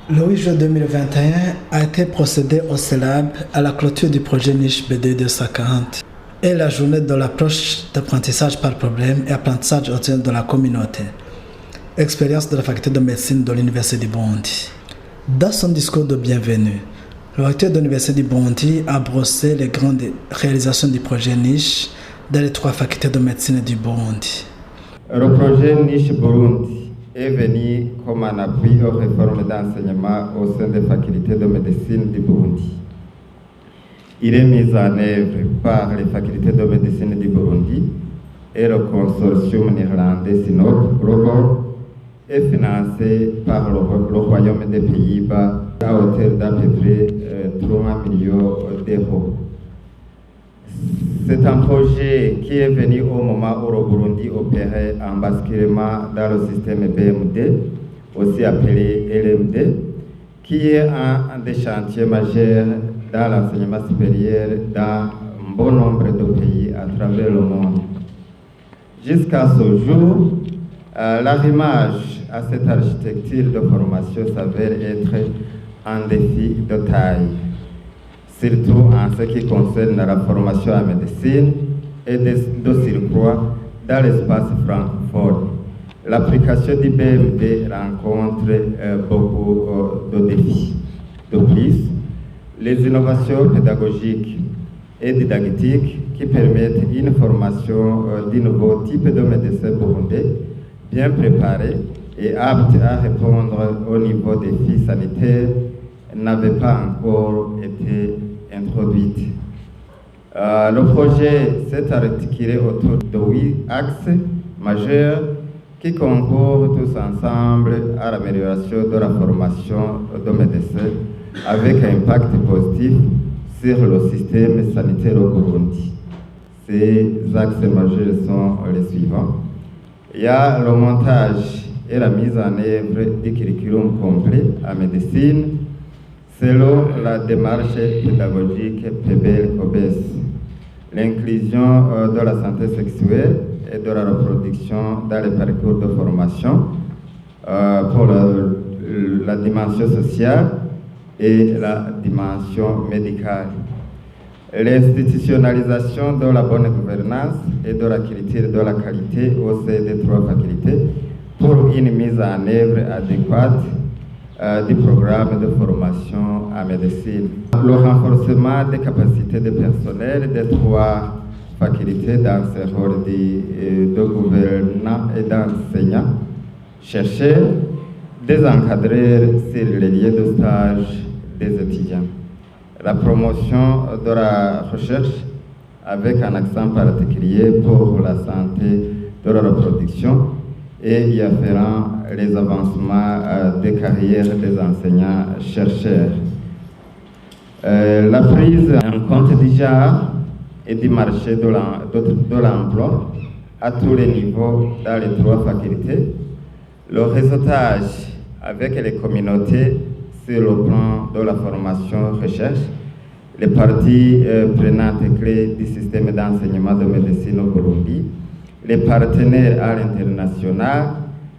Le 8 juin 2021 a été procédé au CELAB à la clôture du projet Niche BD 240 et la journée de l'approche d'apprentissage par problème et apprentissage au sein de la communauté. Expérience de la faculté de médecine de l'Université du Burundi. Dans son discours de bienvenue, le recteur de l'Université du Burundi a brossé les grandes réalisations du projet Niche dans les 3 facultés de médecine du Burundi. Le projet Niche Burundi est venu comme un appui aux réformes d'enseignement au sein des facultés de médecine du Burundi. Il est mis en œuvre par les facultés de médecine du Burundi et le consortium néerlandais Synode Global est financé par le Royaume des Pays-Bas à hauteur d'à peu près 3 millions d'euros. C'est un projet qui est venu au moment où le Burundi opérait un basculement dans le système BMD, aussi appelé LMD, qui est un des chantiers majeurs dans l'enseignement supérieur dans un bon nombre de pays à travers le monde. Jusqu'à ce jour, l'arrimage à cette architecture de formation s'avère être un défi de taille, surtout en ce qui concerne la formation en médecine et de surcroît dans l'espace francophone. L'application du BMD rencontre beaucoup de défis. De plus, les innovations pédagogiques et didactiques qui permettent une formation d'un nouveau type de médecin burundais bien préparé et apte à répondre aux nouveaux défis sanitaires n'avaient pas encore été introduites. Le projet s'est articulé autour de 8 axes majeurs qui concourent tous ensemble à l'amélioration de la formation de médecins avec un impact positif sur le système sanitaire au Burundi. Ces axes majeurs sont les suivants. Il y a le montage et la mise en œuvre du curriculum complet en médecine selon la démarche pédagogique PBL-COBES, l'inclusion de la santé sexuelle et de la reproduction dans les parcours de formation pour la dimension sociale et la dimension médicale. L'institutionnalisation de la bonne gouvernance et de la culture de la qualité au sein des 3 facultés pour une mise en œuvre adéquate du programme de formation en médecine. Le renforcement des capacités de personnel des 3 facultés dans ce rôle de gouvernants et d'enseignants, chercheurs, des encadreurs sur les lieux de stage des étudiants. La promotion de la recherche avec un accent particulier pour la santé de la reproduction et y afférent les avancements des carrières des enseignants-chercheurs. La prise en compte du genre et du marché de l'emploi à tous les niveaux dans les 3 facultés, le réseautage avec les communautés sur le plan de la formation-recherche, les parties prenantes clés du système d'enseignement de médecine au Burundi, les partenaires à l'international,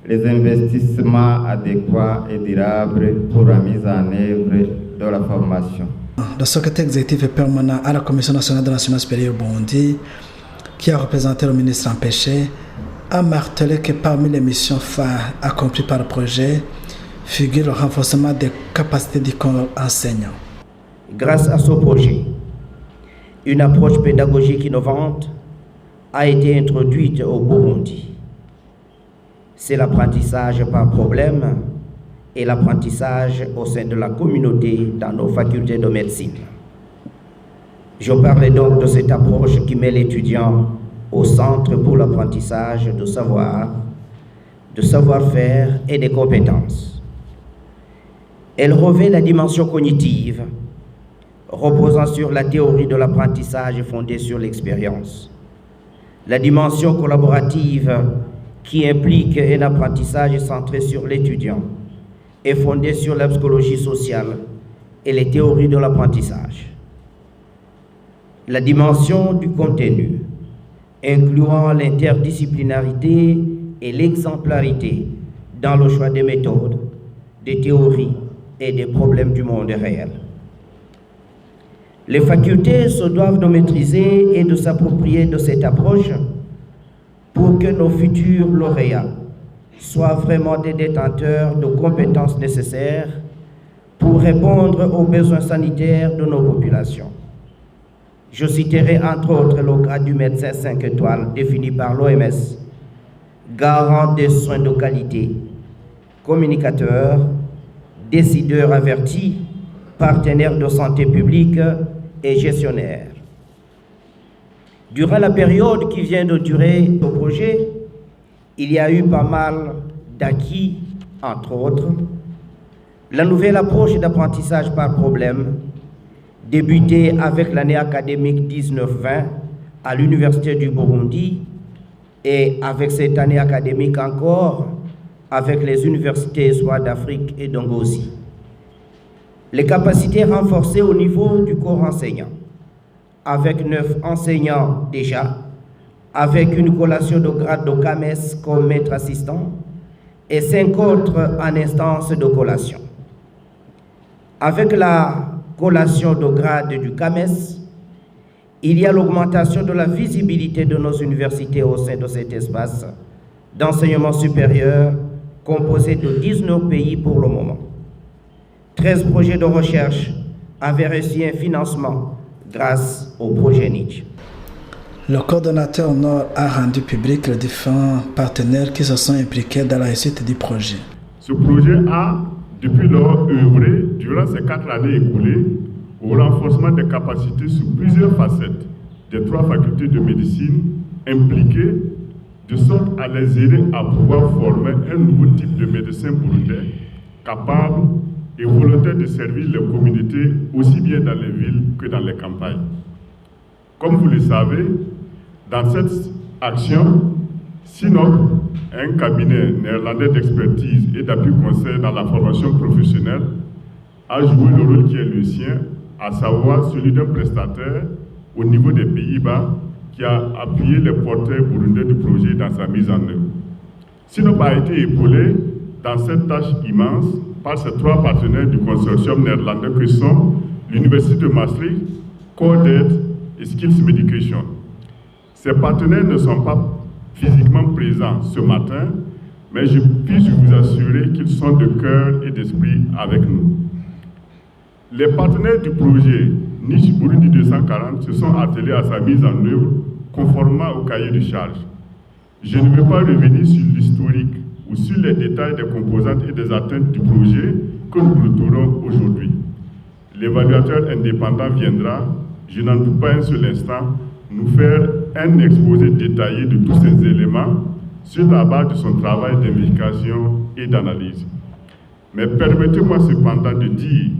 les investissements adéquats et durables pour la mise en œuvre de la formation. Le secrétaire exécutif et permanent à la Commission nationale de l'enseignement supérieur au Burundi, qui a représenté le ministre empêché, a martelé que parmi les missions phares accomplies par le projet figure le renforcement des capacités du corps enseignant. Grâce à ce projet, une approche pédagogique innovante a été introduite au Burundi. C'est l'apprentissage par problème et l'apprentissage au sein de la communauté dans nos facultés de médecine. Je parlais donc de cette approche qui met l'étudiant au centre pour l'apprentissage de savoir-faire et des compétences. Elle revêt la dimension cognitive, reposant sur la théorie de l'apprentissage fondée sur l'expérience. La dimension collaborative qui implique un apprentissage centré sur l'étudiant est fondée sur la psychologie sociale et les théories de l'apprentissage. La dimension du contenu, incluant l'interdisciplinarité et l'exemplarité dans le choix des méthodes, des théories et des problèmes du monde réel. Les facultés se doivent de maîtriser et de s'approprier de cette approche pour que nos futurs lauréats soient vraiment des détenteurs de compétences nécessaires pour répondre aux besoins sanitaires de nos populations. Je citerai entre autres le cas du médecin 5 étoiles défini par l'OMS, garant des soins de qualité, communicateur, décideur averti, partenaire de santé publique et gestionnaire. Durant la période qui vient de durer le projet, il y a eu pas mal d'acquis, entre autres. La nouvelle approche d'apprentissage par problème, débutée avec l'année académique 19-20 à l'Université du Burundi et avec cette année académique encore avec les universités soit d'Afrique et d'Angozi. Les capacités renforcées au niveau du corps enseignant, avec 9 enseignants déjà, avec une collation de grade de CAMES comme maître assistant et 5 autres en instance de collation. Avec la collation de grade du CAMES, il y a l'augmentation de la visibilité de nos universités au sein de cet espace d'enseignement supérieur composé de 19 pays pour le moment. 13 projets de recherche avaient reçu un financement grâce au projet Nietzsche. Le coordonnateur Nord a rendu public les différents partenaires qui se sont impliqués dans la réussite du projet. Ce projet a, depuis lors, œuvré durant ces 4 années écoulées au renforcement des capacités sous plusieurs facettes des 3 facultés de médecine impliquées, de sorte à les aider à pouvoir former un nouveau type de médecin burundais capable et volontaire de servir les communautés aussi bien dans les villes que dans les campagnes. Comme vous le savez, dans cette action, SINOP, un cabinet néerlandais d'expertise et d'appui conseil dans la formation professionnelle, a joué le rôle qui est le sien, à savoir celui d'un prestataire au niveau des Pays-Bas qui a appuyé les porteurs burundais du projet dans sa mise en œuvre. SINOP a été épaulé dans cette tâche immense par ces 3 partenaires du consortium néerlandais que sont l'Université de Maastricht, Corded et Skills Medication. Ces partenaires ne sont pas physiquement présents ce matin, mais je puis vous assurer qu'ils sont de cœur et d'esprit avec nous. Les partenaires du projet Niche Burundi 240 se sont attelés à sa mise en œuvre conformément au cahier de charge. Je ne vais pas revenir sur l'historique ou sur les détails des composantes et des atteintes du projet que nous clôturons aujourd'hui. L'évaluateur indépendant viendra, je n'en doute pas un seul instant, nous faire un exposé détaillé de tous ces éléments sur la base de son travail d'investigation et d'analyse. Mais permettez-moi cependant de dire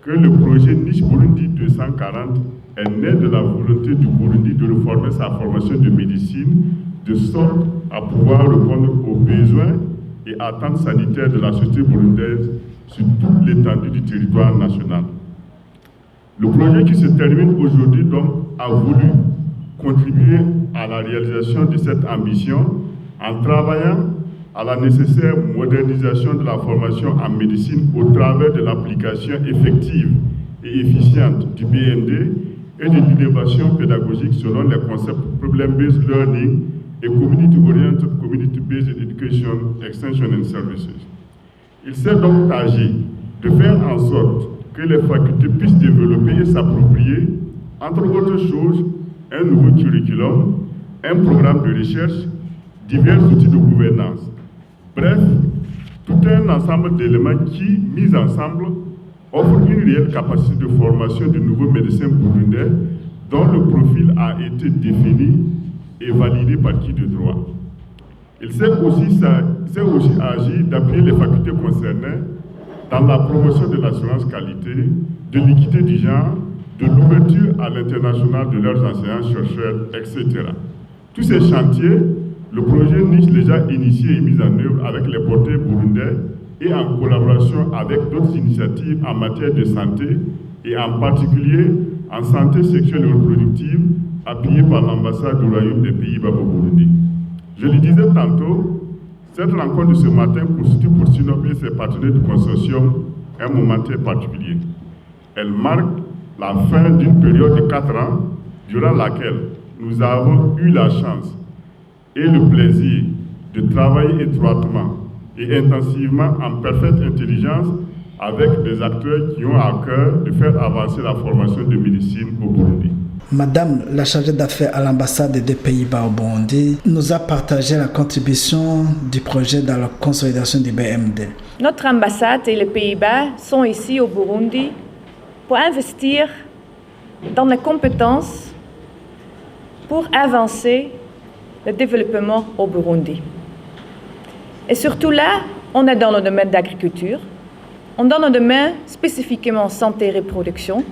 que le projet Niche Burundi 240 est né de la volonté du Burundi de reformer sa formation de médecine de sorte à pouvoir répondre aux besoins et attentes sanitaires de la société burundaise sur toute l'étendue du territoire national. Le projet qui se termine aujourd'hui donc a voulu contribuer à la réalisation de cette ambition en travaillant à la nécessaire modernisation de la formation en médecine au travers de l'application effective et efficiente du BMD et de l'innovation pédagogique selon les concepts Problem-Based Learning et Community-Oriented Community-Based Education Extension and Services. Il s'est donc agi de faire en sorte que les facultés puissent développer et s'approprier, entre autres choses, un nouveau curriculum, un programme de recherche, divers outils de gouvernance. Bref, tout un ensemble d'éléments qui, mis ensemble, offrent une réelle capacité de formation de nouveaux médecins burundais dont le profil a été défini et validé par qui de droit. Il s'est aussi agi d'appuyer les facultés concernées dans la promotion de l'assurance qualité, de l'équité du genre, de l'ouverture à l'international de leurs enseignants-chercheurs, etc. Tous ces chantiers, le projet Niche déjà initié et mis en œuvre avec les porteurs burundais et en collaboration avec d'autres initiatives en matière de santé et en particulier en santé sexuelle et reproductive appuyée par l'ambassade du Royaume des Pays-Bas au Burundi. Je le disais tantôt, cette rencontre de ce matin constitue pour SINOP et ses partenaires du consortium un moment très particulier. Elle marque la fin d'une période de 4 ans durant laquelle nous avons eu la chance et le plaisir de travailler étroitement et intensivement en parfaite intelligence avec des acteurs qui ont à cœur de faire avancer la formation de médecine au Burundi. Madame la chargée d'affaires à l'ambassade des Pays-Bas au Burundi nous a partagé la contribution du projet dans la consolidation du BMD. Notre ambassade et les Pays-Bas sont ici au Burundi pour investir dans les compétences pour avancer le développement au Burundi. Et surtout là, on est dans le domaine d'agriculture, on est dans le domaine spécifiquement santé et reproduction,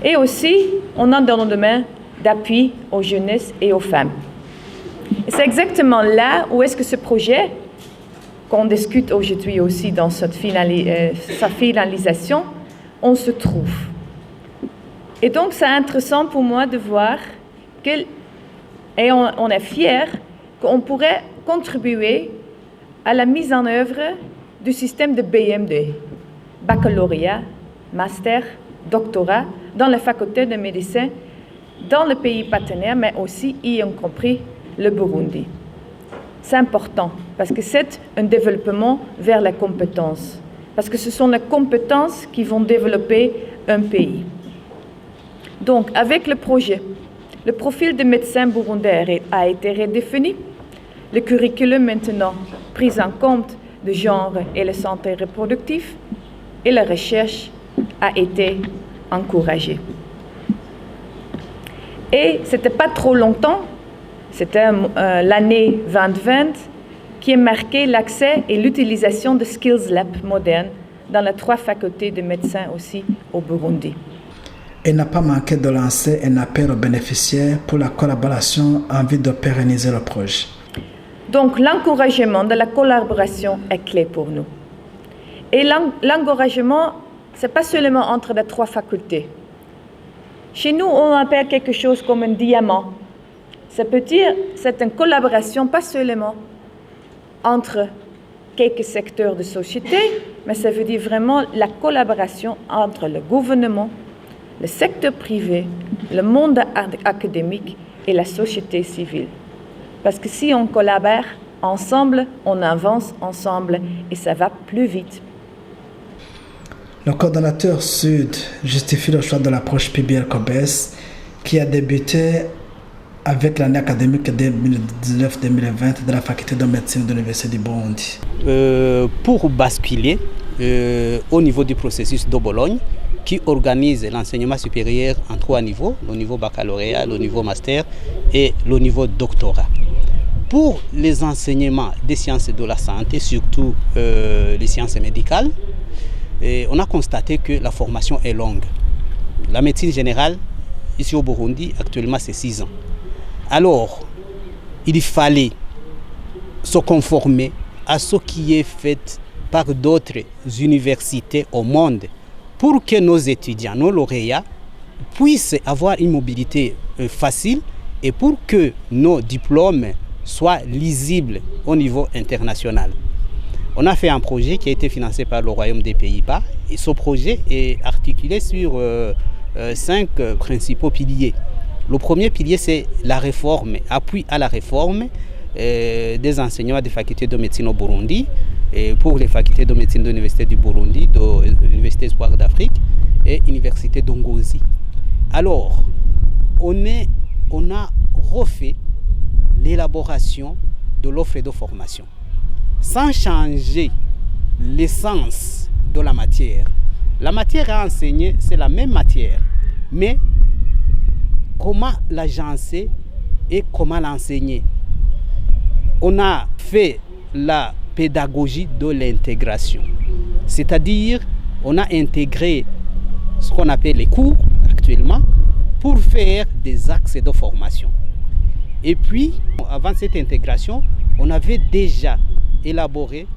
et aussi on est dans le domaine d'appui aux jeunesses et aux femmes. Et c'est exactement là où est-ce que ce projet, qu'on discute aujourd'hui aussi dans sa finalisation, on se trouve. Et donc c'est intéressant pour moi de voir et on est fiers qu'on pourrait contribuer à la mise en œuvre du système de BMD, baccalauréat, master, doctorat, dans les facultés de médecine, dans les pays partenaires, mais aussi y compris le Burundi. C'est important parce que c'est un développement vers les compétences, parce que ce sont les compétences qui vont développer un pays. Donc, avec le projet, le profil de médecin burundais a été redéfini, le curriculum maintenant pris en compte de genre et la santé reproductive, et la recherche a été encouragée. Et ce n'était pas trop longtemps, c'était l'année 2020 qui a marqué l'accès et l'utilisation de Skills Lab modernes dans les 3 facultés de médecine aussi au Burundi. Elle n'a pas manqué de lancer un appel aux bénéficiaires pour la collaboration en vue de pérenniser le projet. Donc l'encouragement de la collaboration est clé pour nous. Et l'encouragement, ce n'est pas seulement entre les 3 facultés. Chez nous, on appelle quelque chose comme un diamant. Ça peut dire que c'est une collaboration pas seulement entre quelques secteurs de société, mais ça veut dire vraiment la collaboration entre le gouvernement, le secteur privé, le monde académique et la société civile. Parce que si on collabore ensemble, on avance ensemble et ça va plus vite. Le coordonnateur Sud justifie le choix de l'approche PBL-COBES qui a débuté avec l'année académique 2019-2020 de la faculté de médecine de l'Université du Burundi. Pour basculer au niveau du processus de Bologne, qui organise l'enseignement supérieur en 3 niveaux, le niveau baccalauréat, le niveau master et le niveau doctorat. Pour les enseignements des sciences de la santé, surtout les sciences médicales, on a constaté que la formation est longue. La médecine générale, ici au Burundi, actuellement c'est 6 ans. Alors, il fallait se conformer à ce qui est fait par d'autres universités au monde pour que nos étudiants, nos lauréats, puissent avoir une mobilité facile et pour que nos diplômes soient lisibles au niveau international. On a fait un projet qui a été financé par le Royaume des Pays-Bas et ce projet est articulé sur 5 principaux piliers. Le premier pilier, c'est la réforme, appui à la réforme des enseignements des facultés de médecine au Burundi, et pour les facultés de médecine de l'Université du Burundi, de l'Université Espoir d'Afrique et l'Université d'Ongozi. Alors, on a refait l'élaboration de l'offre de formation sans changer l'essence de la matière. La matière à enseigner, c'est la même matière, mais comment l'agencer et comment l'enseigner. On a fait la pédagogie de l'intégration, c'est-à-dire on a intégré ce qu'on appelle les cours actuellement pour faire des axes de formation. Et puis, avant cette intégration, on avait déjà élaboré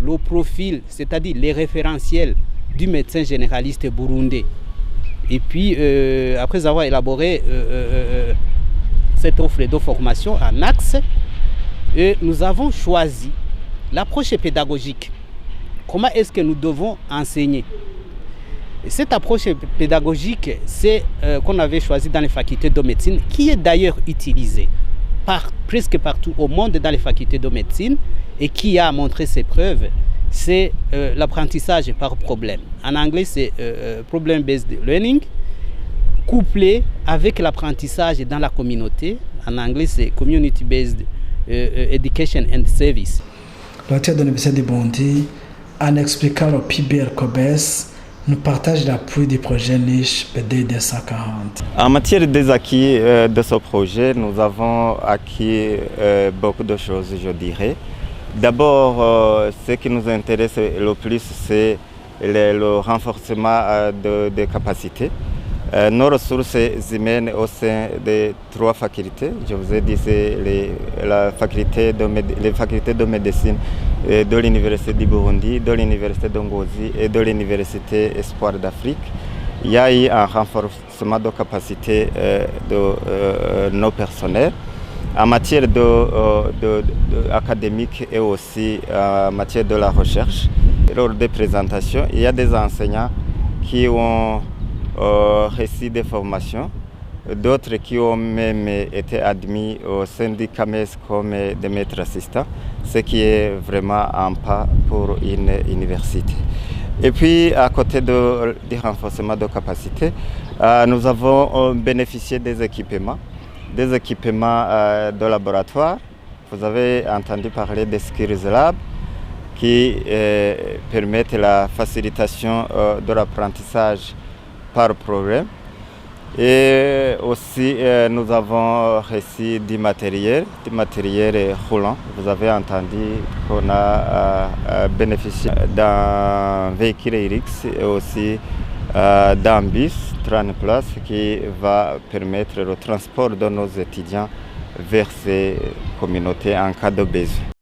le profil, c'est-à-dire les référentiels du médecin généraliste burundais. Et puis, après avoir élaboré cette offre de formation en axe, nous avons choisi l'approche pédagogique comment est-ce que nous devons enseigner. Et cette approche pédagogique, c'est qu'on avait choisi dans les facultés de médecine, qui est d'ailleurs utilisée presque partout au monde dans les facultés de médecine et qui a montré ses preuves. C'est l'apprentissage par problème. En anglais, c'est problem-based learning, couplé avec l'apprentissage dans la communauté. En anglais, c'est community-based education and service. Le recteur de l'Université de Burundi, en expliquant au PBR COBES, nous partage l'appui du projet Niche BD 240. En matière des acquis de ce projet, nous avons acquis beaucoup de choses, je dirais. D'abord, ce qui nous intéresse le plus, c'est le renforcement des capacités. Nos ressources humaines au sein des 3 facultés, je vous ai dit, c'est les facultés de médecine de l'Université du Burundi, de l'Université de Ngozi et de l'Université Espoir d'Afrique. Il y a eu un renforcement de capacité de nos personnels en matière académique et aussi en matière de la recherche. Lors des présentations, il y a des enseignants qui ont reçu des formations, d'autres qui ont même été admis au syndicat MES comme des maîtres assistants, ce qui est vraiment un pas pour une université. Et puis, à côté du renforcement de capacité, nous avons bénéficié des équipements de laboratoire. Vous avez entendu parler des Skills Lab qui permettent la facilitation de l'apprentissage par problème. Et aussi, nous avons reçu du matériel roulant. Vous avez entendu qu'on a bénéficié d'un véhicule IRIX et aussi d'un bus 30 places qui va permettre le transport de nos étudiants vers ces communautés en cas de besoin.